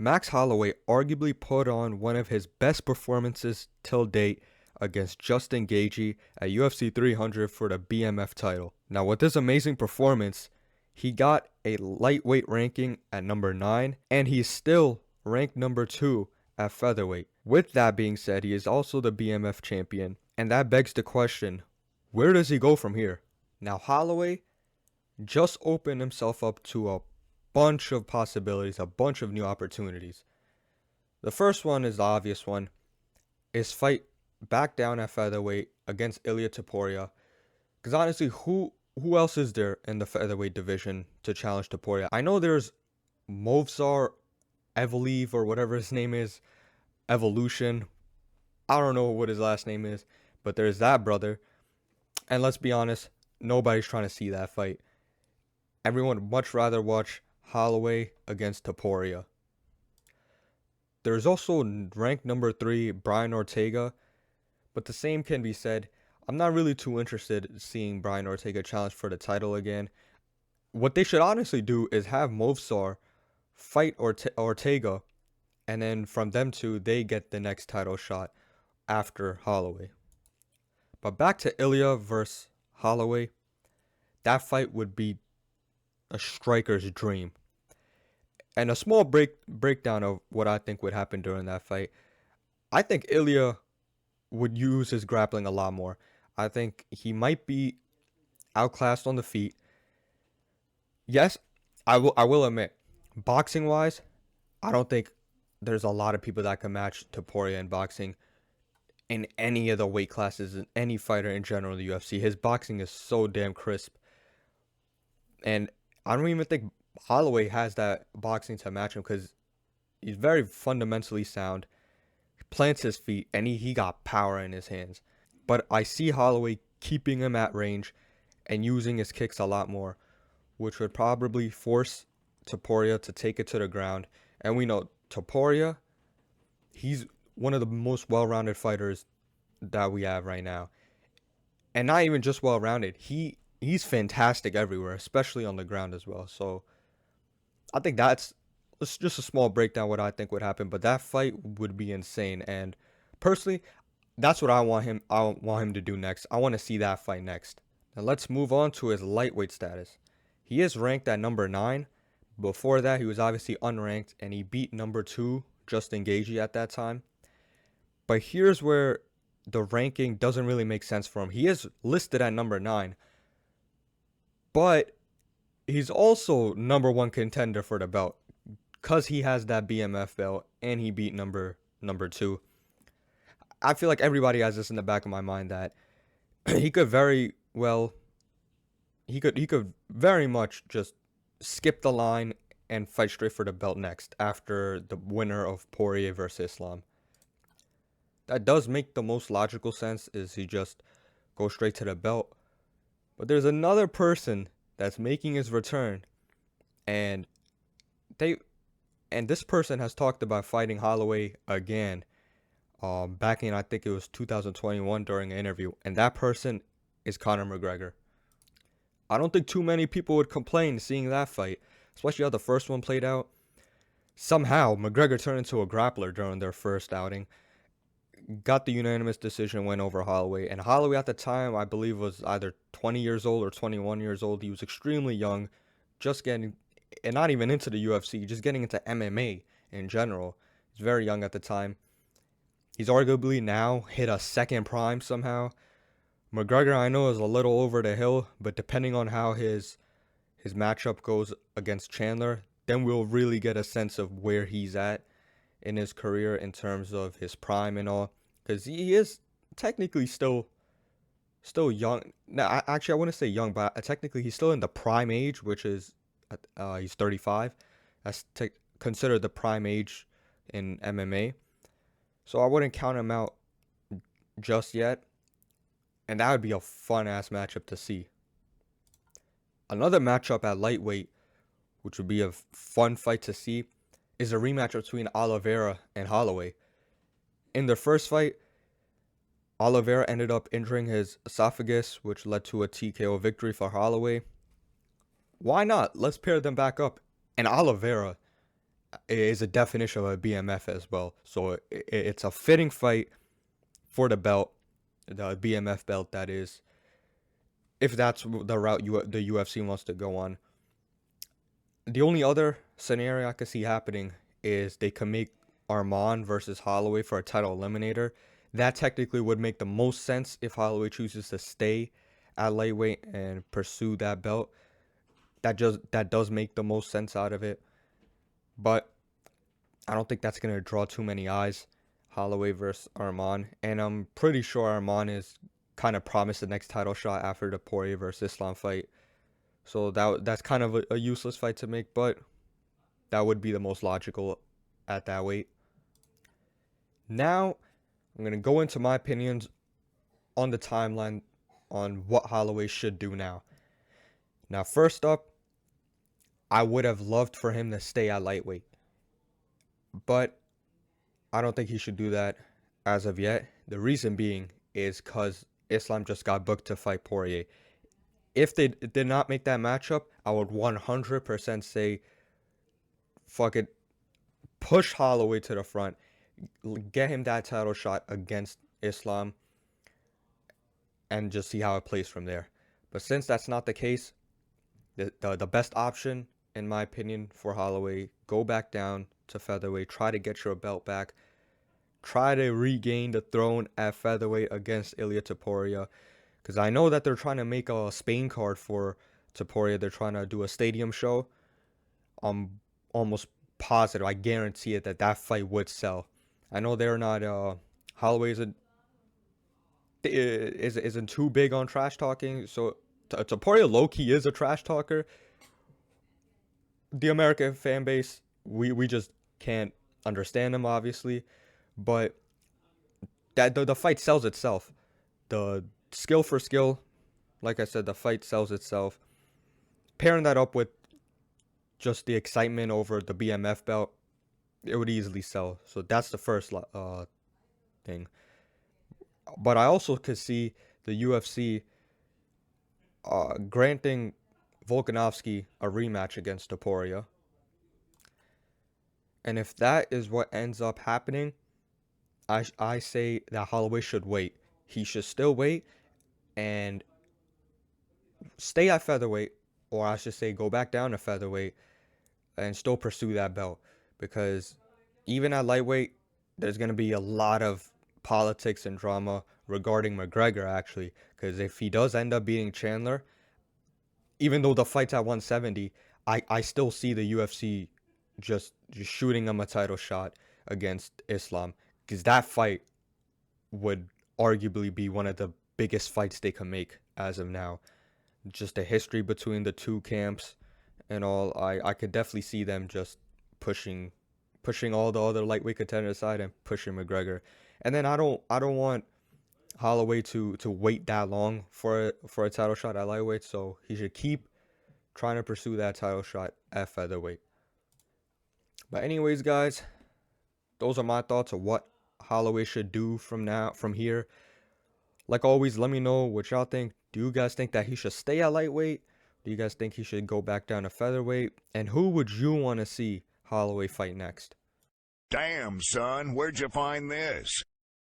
Max Holloway arguably put on one of his best performances till date against Justin Gaethje at UFC 300 for the BMF title. Now, with this amazing performance, he got a lightweight ranking at number 9, and he's still ranked number 2 at featherweight. With that being said, he is also the BMF champion, and that begs the question, where does he go from here? Now, Holloway just opened himself up to a bunch of possibilities, a bunch of new opportunities. The first one is the obvious one, is fight back down at featherweight against Ilia Topuria. Because honestly, who else is there in the featherweight division to challenge Topuria? I know there's Movsar Evolive or whatever his name is, Evolution. I don't know what his last name is, but there's that brother. And let's be honest, nobody's trying to see that fight. Everyone would much rather watch Holloway against Topuria. There's also ranked number 3, Brian Ortega, but the same can be said. I'm not really too interested in seeing Brian Ortega challenge for the title again. What they should honestly do is have Movsar fight Ortega, and then from them two, they get the next title shot after Holloway. But back to Ilia versus Holloway, that fight would be a striker's dream. And a small breakdown of what I think would happen during that fight. I think Ilia would use his grappling a lot more. I think he might be outclassed on the feet. Yes, I will admit, boxing wise, I don't think there's a lot of people that can match Topuria in boxing in any of the weight classes, in any fighter in general in the UFC. His boxing is so damn crisp. And I don't even think Holloway has that boxing to match him because he's very fundamentally sound. He plants his feet and he got power in his hands. But I see Holloway keeping him at range and using his kicks a lot more, which would probably force Topuria to take it to the ground. And we know Topuria, he's one of the most well-rounded fighters that we have right now. And not even just well-rounded, he's fantastic everywhere, especially on the ground as well. So I think that's just a small breakdown what I think would happen, but that fight would be insane. And personally, that's what I want him to do next. I want to see that fight next. Now let's move on to his lightweight status. He is ranked at number 9. Before that, he was obviously unranked, and he beat number 2 Justin Gaethje at that time. But here's where the ranking doesn't really make sense for him. He is listed at number 9, but he's also number 1 contender for the belt because he has that BMF belt and he beat number 2. I feel like everybody has this in the back of my mind that he could very much just skip the line and fight straight for the belt next after the winner of Poirier versus Islam. That does make the most logical sense, is he just go straight to the belt. But there's another person that's making his return, and this person has talked about fighting Holloway again back in, I think it was 2021 during an interview, and that person is Conor McGregor. I don't think too many people would complain seeing that fight, especially how the first one played out. Somehow, McGregor turned into a grappler during their first outing, got the unanimous decision win over Holloway, and Holloway at the time, I believe, was either 20 years old or 21 years old. He was extremely young, just getting, and not even into the UFC, just getting into MMA in general. He's very young at the time. He's arguably now hit a second prime somehow. McGregor, I know, is a little over the hill, but depending on how his matchup goes against Chandler, then we'll really get a sense of where he's at in his career in terms of his prime and all, because he is technically still young. Now, actually, I wouldn't say young, but technically he's still in the prime age, which is he's 35. That's considered the prime age in MMA. So I wouldn't count him out just yet. And that would be a fun-ass matchup to see. Another matchup at lightweight, which would be a fun fight to see, is a rematch between Oliveira and Holloway. In their first fight, Oliveira ended up injuring his esophagus, which led to a TKO victory for Holloway. Why not? Let's pair them back up. And Oliveira, is a definition of a BMF as well. So it's a fitting fight for the belt, the BMF belt, that is, if that's the route the UFC wants to go on. The only other scenario I could see happening is they can make Arman versus Holloway for a title eliminator. That technically would make the most sense if Holloway chooses to stay at lightweight and pursue that belt. That does make the most sense out of it. But I don't think that's gonna draw too many eyes. Holloway versus Arman, and I'm pretty sure Arman is kind of promised the next title shot after the Poirier versus Islam fight. So that's kind of a useless fight to make, but that would be the most logical at that weight. Now, I'm going to go into my opinions on the timeline on what Holloway should do now. Now, first up, I would have loved for him to stay at lightweight, but I don't think he should do that as of yet. The reason being is because Islam just got booked to fight Poirier. If they did not make that matchup, I would 100% say, fuck it, push Holloway to the front, get him that title shot against Islam, and just see how it plays from there. But since that's not the case, the best option, in my opinion, for Holloway, go back down to featherweight, try to get your belt back, try to regain the throne at featherweight against Ilia Topuria. Because I know that they're trying to make a Spain card for Topuria. They're trying to do a stadium show. I'm almost positive, I guarantee it, that fight would sell. I know they're not, Holloway isn't too big on trash talking. So Topuria low-key is a trash talker. The American fan base, we just can't understand him, obviously. But that the fight sells itself. The skill for skill, like I said, the fight sells itself. Pairing that up with just the excitement over the BMF belt, it would easily sell. So that's the first thing. But I also could see the UFC granting Volkanovski a rematch against Topuria. And if that is what ends up happening, I say that Holloway should wait. He should still wait and stay at featherweight, or I should say go back down to featherweight and still pursue that belt. Because even at lightweight, there's going to be a lot of politics and drama regarding McGregor, actually. Because if he does end up beating Chandler, even though the fight's at 170, I still see the UFC just shooting him a title shot against Islam. Because that fight would arguably be one of the biggest fights they can make as of now. Just the history between the two camps and all, I could definitely see them just pushing all the other lightweight contenders aside and pushing McGregor. And then I don't want Holloway to wait that long for a title shot at lightweight, so he should keep trying to pursue that title shot at featherweight. But anyways, guys, those are my thoughts of what Holloway should do from here. Like always, let me know what y'all think. Do you guys think that he should stay at lightweight? Do you guys think he should go back down to featherweight? And who would you want to see Holloway fight next? Damn, son, where'd you find this?